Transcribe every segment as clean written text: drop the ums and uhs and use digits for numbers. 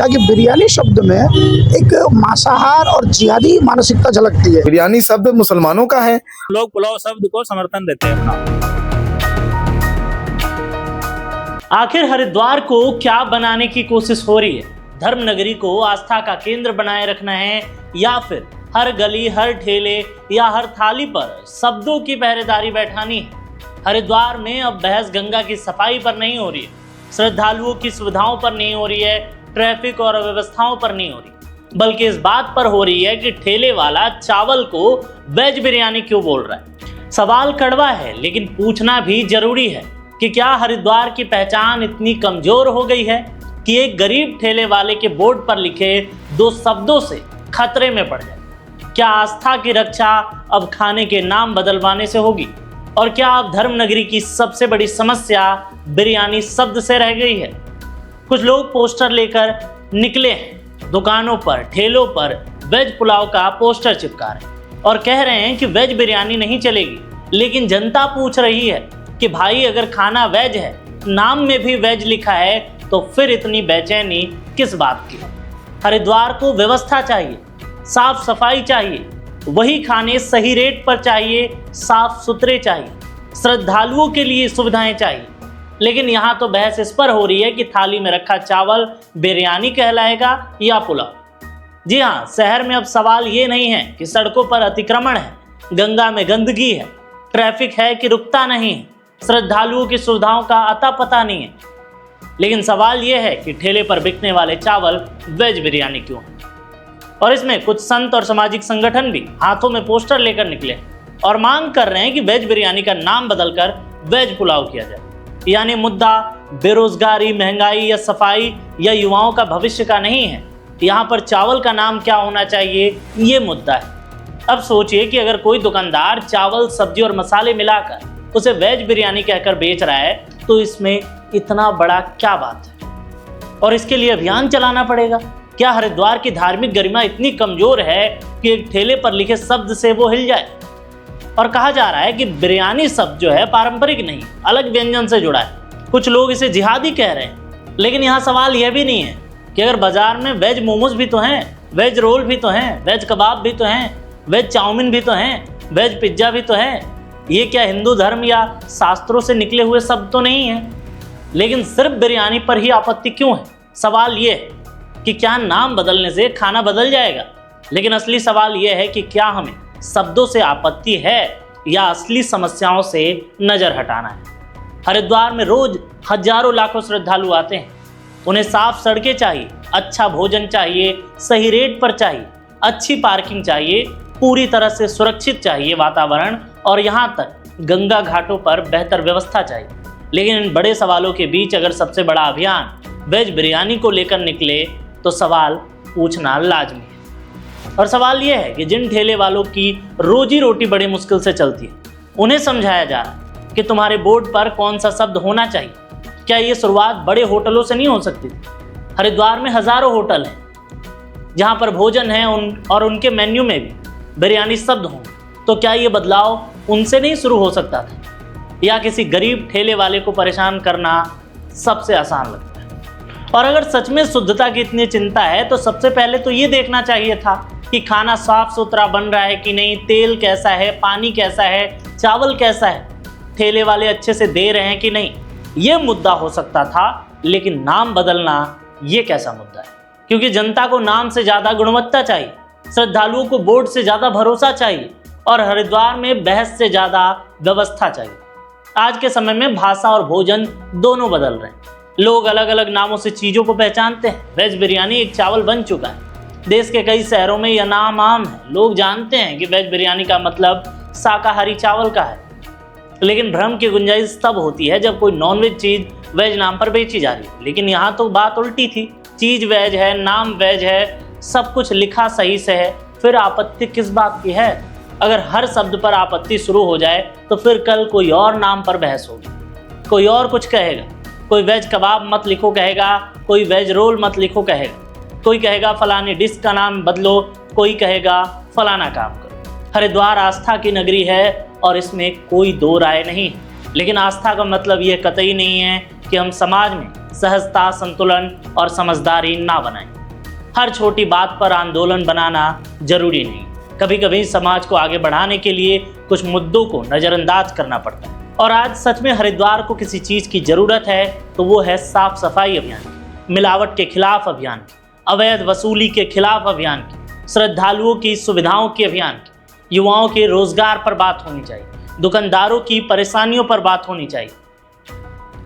था कि बिरयानी शब्द में एक मांसाहार और जिहादी मानसिकता झलकती है। बिरयानी शब्द मुसलमानों का है। लोग पुलाव शब्द को समर्थन देते हैं अपना। आखिर हरिद्वार को क्या बनाने की कोशिश हो रही है? धर्म नगरी को आस्था का केंद्र बनाए रखना है या फिर हर गली, हर ठेले या हर थाली पर शब्दों की पहरेदारी बैठानी है? हरिद्वार में अब बहस गंगा की सफाई पर नहीं हो रही है, श्रद्धालुओं की सुविधाओं पर नहीं हो रही है, ट्रैफिक और अव्यवस्थाओं पर नहीं हो रही, बल्कि इस बात पर हो रही है कि ठेले वाला चावल को वेज बिरयानी क्यों बोल रहा है। सवाल कड़वा है, लेकिन पूछना भी जरूरी है कि क्या हरिद्वार की पहचान इतनी कमजोर हो गई है कि एक गरीब ठेले वाले के बोर्ड पर लिखे दो शब्दों से खतरे में पड़ जाए? क्या आस्था की रक्षा अब खाने के नाम बदलवाने से होगी? और क्या अब धर्म नगरी की सबसे बड़ी समस्या बिरयानी शब्द से रह गई है? कुछ लोग पोस्टर लेकर निकले हैं, दुकानों पर, ठेलों पर वेज पुलाव का पोस्टर चिपका रहे हैं और कह रहे हैं कि वेज बिरयानी नहीं चलेगी। लेकिन जनता पूछ रही है कि भाई, अगर खाना वेज है, नाम में भी वेज लिखा है, तो फिर इतनी बेचैनी किस बात की? हरिद्वार को व्यवस्था चाहिए, साफ सफाई चाहिए, वही खाने सही रेट पर चाहिए, साफ सुथरे चाहिए, श्रद्धालुओं के लिए सुविधाएं चाहिए। लेकिन यहाँ तो बहस इस पर हो रही है कि थाली में रखा चावल बिरयानी कहलाएगा या पुलाव। जी हाँ, शहर में अब सवाल ये नहीं है कि सड़कों पर अतिक्रमण है, गंगा में गंदगी है, ट्रैफिक है कि रुकता नहीं है, श्रद्धालुओं की सुविधाओं का अता पता नहीं है। लेकिन सवाल यह है कि ठेले पर बिकने वाले चावल वेज बिरयानी क्यों है? और इसमें कुछ संत और सामाजिक संगठन भी हाथों में पोस्टर लेकर निकले और मांग कर रहे हैं कि वेज बिरयानी का नाम बदलकर वेज पुलाव किया जाए। यानी मुद्दा बेरोजगारी, महंगाई या सफाई या युवाओं का भविष्य का नहीं है, यहाँ पर चावल का नाम क्या होना चाहिए, ये मुद्दा है। अब सोचिए कि अगर कोई दुकानदार चावल, सब्जी और मसाले मिलाकर उसे वेज बिरयानी कहकर बेच रहा है, तो इसमें इतना बड़ा क्या बात है? और इसके लिए अभियान चलाना पड़ेगा। क्या हरिद्वार की धार्मिक गरिमा इतनी कमजोर है कि एक ठेले पर लिखे शब्द से वो हिल जाए? और कहा जा रहा है कि बिरयानी शब्द जो है पारंपरिक नहीं, अलग व्यंजन से जुड़ा है। कुछ लोग इसे जिहादी कह रहे हैं। लेकिन यहाँ सवाल यह भी नहीं है कि अगर बाजार में वेज मोमोज भी तो हैं, वेज रोल भी तो हैं, वेज कबाब भी तो हैं, वेज चाउमीन भी तो हैं, वेज पिज्जा भी तो है, ये क्या हिंदू धर्म या शास्त्रों से निकले हुए शब्द तो नहीं है? लेकिन सिर्फ बिरयानी पर ही आपत्ति क्यों है? सवाल ये है कि क्या नाम बदलने से खाना बदल जाएगा? लेकिन असली सवाल यह है कि क्या हमें शब्दों से आपत्ति है या असली समस्याओं से नजर हटाना है? हरिद्वार में रोज हजारों लाखों श्रद्धालु आते हैं। उन्हें साफ सड़कें चाहिए, अच्छा भोजन चाहिए, सही रेट पर चाहिए, अच्छी पार्किंग चाहिए, पूरी तरह से सुरक्षित चाहिए वातावरण, और यहाँ तक गंगा घाटों पर बेहतर व्यवस्था चाहिए। लेकिन इन बड़े सवालों के बीच अगर सबसे बड़ा अभियान वेज बिरयानी को लेकर निकले, तो सवाल पूछना लाजमी है। और सवाल यह है कि जिन ठेले वालों की रोजी रोटी बड़ी मुश्किल से चलती है, उन्हें समझाया जा रहा है कि तुम्हारे बोर्ड पर कौन सा शब्द होना चाहिए। क्या ये शुरुआत बड़े होटलों से नहीं हो सकती? हरिद्वार में हजारों होटल हैं जहां पर भोजन है और उनके मेन्यू में भी बिरयानी शब्द हों, तो क्या ये बदलाव उनसे नहीं शुरू हो सकता था? या किसी गरीब ठेले वाले को परेशान करना सबसे आसान लगता है? और अगर सच में शुद्धता की इतनी चिंता है, तो सबसे पहले तो ये देखना चाहिए था कि खाना साफ सुथरा बन रहा है कि नहीं, तेल कैसा है, पानी कैसा है, चावल कैसा है, ठेले वाले अच्छे से दे रहे हैं कि नहीं। ये मुद्दा हो सकता था। लेकिन नाम बदलना ये कैसा मुद्दा है? क्योंकि जनता को नाम से ज़्यादा गुणवत्ता चाहिए, श्रद्धालुओं को बोर्ड से ज़्यादा भरोसा चाहिए, और हरिद्वार में बहस से ज़्यादा व्यवस्था चाहिए। आज के समय में भाषा और भोजन दोनों बदल रहे हैं। लोग अलग अलग नामों से चीज़ों को पहचानते हैं। वेज बिरयानी एक चावल बन चुका है। देश के कई शहरों में यह नाम आम है। लोग जानते हैं कि वेज बिरयानी का मतलब शाकाहारी चावल का है। लेकिन भ्रम की गुंजाइश तब होती है जब कोई नॉनवेज चीज़ वेज नाम पर बेची जा रही है। लेकिन यहाँ तो बात उल्टी थी। चीज़ वेज है, नाम वेज है, सब कुछ लिखा सही से है, फिर आपत्ति किस बात की है? अगर हर शब्द पर आपत्ति शुरू हो जाए, तो फिर कल कोई और नाम पर बहस होगी, कोई और कुछ कहेगा। कोई वेज कबाब मत लिखो कहेगा, कोई वेज रोल मत लिखो कहेगा, कोई कहेगा फलानी डिश का नाम बदलो, कोई कहेगा फलाना काम करो। हरिद्वार आस्था की नगरी है और इसमें कोई दो राय नहीं। लेकिन आस्था का मतलब ये कतई नहीं है कि हम समाज में सहजता, संतुलन और समझदारी ना बनाएं। हर छोटी बात पर आंदोलन बनाना जरूरी नहीं। कभी कभी समाज को आगे बढ़ाने के लिए कुछ मुद्दों को नजरअंदाज करना पड़ता है। और आज सच में हरिद्वार को किसी चीज की जरूरत है तो वो है साफ सफाई अभियान, मिलावट के खिलाफ अभियान, अवैध वसूली के खिलाफ अभियान की, श्रद्धालुओं की सुविधाओं के अभियान की, युवाओं के रोजगार पर बात होनी चाहिए, दुकानदारों की परेशानियों पर बात होनी चाहिए।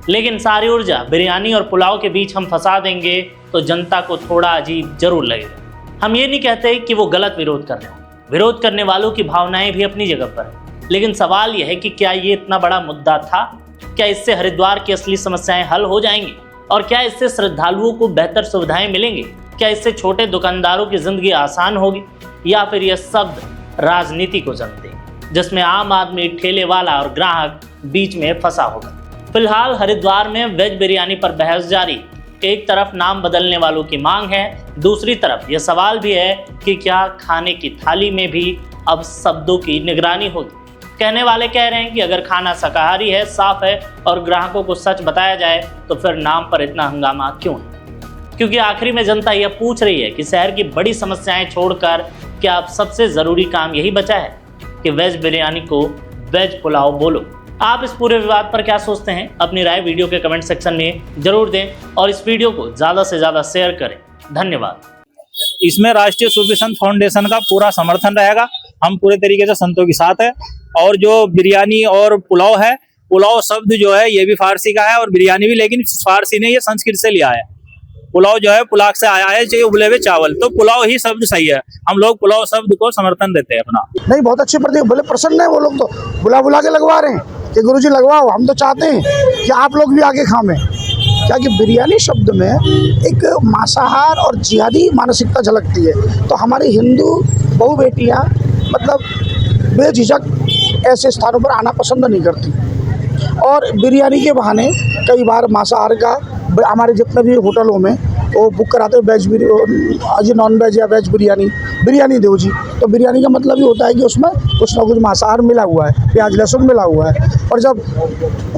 लेकिन सारी ऊर्जा बिरयानी और पुलाव के बीच हम फंसा देंगे तो जनता को थोड़ा अजीब जरूर लगेगा। हम ये नहीं कहते कि वो गलत विरोध कर रहे हो, विरोध करने वालों की भावनाएं भी अपनी जगह पर है। लेकिन सवाल यह है कि क्या ये इतना बड़ा मुद्दा था? क्या इससे हरिद्वार की असली समस्याएं हल हो जाएंगी? और क्या इससे श्रद्धालुओं को बेहतर सुविधाएं मिलेंगी? क्या इससे छोटे दुकानदारों की जिंदगी आसान होगी? या फिर यह शब्द राजनीति को जन्म देंगे जिसमें आम आदमी, ठेले वाला और ग्राहक बीच में फंसा होगा? फिलहाल हरिद्वार में वेज बिरयानी पर बहस जारी। एक तरफ नाम बदलने वालों की मांग है, दूसरी तरफ यह सवाल भी है कि क्या खाने की थाली में भी अब शब्दों की निगरानी होगी? कहने वाले कह रहे हैं कि अगर खाना शाकाहारी है, साफ है और ग्राहकों को सच बताया जाए तो फिर नाम पर इतना हंगामा क्यों है? क्योंकि आखिरी में जनता यह पूछ रही है कि शहर की बड़ी समस्याएं छोड़कर क्या अब सबसे ज़रूरी काम यही बचा है कि वेज बिरयानी को वेज पुलाव बोलो। आप इस पूरे विवाद पर क्या सोचते हैं? अपनी राय वीडियो के कमेंट सेक्शन में जरूर दें और इस वीडियो को ज़्यादा से ज़्यादा शेयर करें। धन्यवाद। इसमें राष्ट्रीय सूफी संत फाउंडेशन का पूरा समर्थन रहेगा। हम पूरे तरीके से संतों के साथ है। और जो बिरयानी और पुलाव है, पुलाव शब्द जो है ये भी फारसी का है और बिरयानी भी, लेकिन फारसी ने ये संस्कृत से लिया है। पुलाव जो है पुलाव से आया है, जो उबले हुए चावल, तो पुलाव ही शब्द सही है। हम लोग पुलाव शब्द को समर्थन देते हैं अपना। नहीं, बहुत अच्छे प्रति बोले, प्रसन्न है वो लोग, तो बुला के लगवा रहे हैं कि गुरुजी लगवाओ। हम तो चाहते हैं कि आप लोग भी आगे खामें, क्या कि बिरयानी शब्द में एक मांसाहार और जिहादी मानसिकता झलकती है। तो हमारी हिंदू बहू बेटियाँ मतलब बेझिझक ऐसे स्थानों पर आना पसंद नहीं करती और बिरयानी के बहाने कई बार मांसाहार का हमारे जितने भी होटलों में वो बुक कराते हैं वेज बिरयानी, नॉन वेज या वेज बिरयानी दो जी। तो बिरयानी का मतलब ये होता है कि उसमें कुछ ना कुछ मांसाहार मिला हुआ है, प्याज लहसुन मिला हुआ है। और जब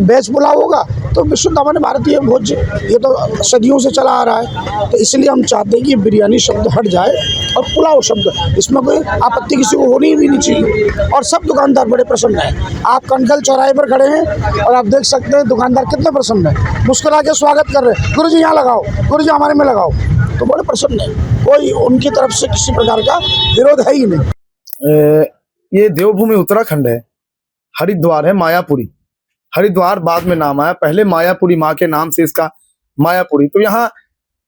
वेज पुलाव होगा तो विशुद्ध हमारे भारतीय भोज्य, ये तो सदियों से चला आ रहा है। तो इसलिए हम चाहते हैं कि बिरयानी शब्द हट जाए और पुलाव शब्द, इसमें कोई आपत्ति किसी को होनी भी नहीं चाहिए। और सब दुकानदार बड़े प्रसन्न हैं। आप कनकल चौराहे पर खड़े हैं और आप देख सकते हैं दुकानदार कितने प्रसन्न हैं, मुस्कुरा के स्वागत कर रहे हैं, गुरुजी यहाँ लगाओ, गुरुजी हमारे में लगाओ, तो बड़े प्रसन्न है। कोई उनकी तरफ से किसी प्रकार का विरोध है ही नहीं। ये देवभूमि उत्तराखंड है, हरिद्वार है, मायापुरी। हरिद्वार बाद में नाम आया, पहले मायापुरी माँ के नाम से इसका मायापुरी। तो यहाँ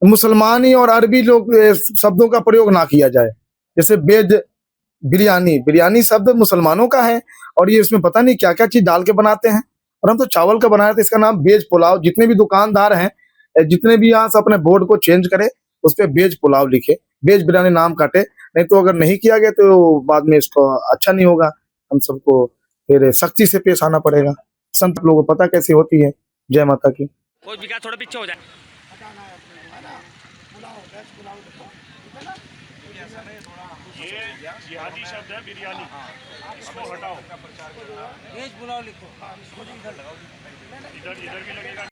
मुसलमानी और अरबी लोग शब्दों का प्रयोग ना किया जाए। जैसे वेज बिरयानी, बिरयानी शब्द मुसलमानों का है और ये इसमें पता नहीं क्या क्या चीज डाल के बनाते हैं, और हम तो चावल का बनाए थे। इसका नाम वेज पुलाव। जितने भी दुकानदार हैं, जितने भी यहाँ से अपने बोर्ड को चेंज करे, उस पर वेज पुलाव लिखे, वेज बिरयानी नाम काटे। नहीं तो अगर नहीं किया गया तो बाद में इसको अच्छा नहीं होगा, हम सबको फिर सख्ती से पेश आना पड़ेगा। संत लोगों को पता कैसी होती है। जय माता की। थोड़ा पीछे हो जाए। ये जिहादी शब्द है बिरयानी, इसको हटाओ, वेज पुलाव लिखो, इधर भी लगेगा।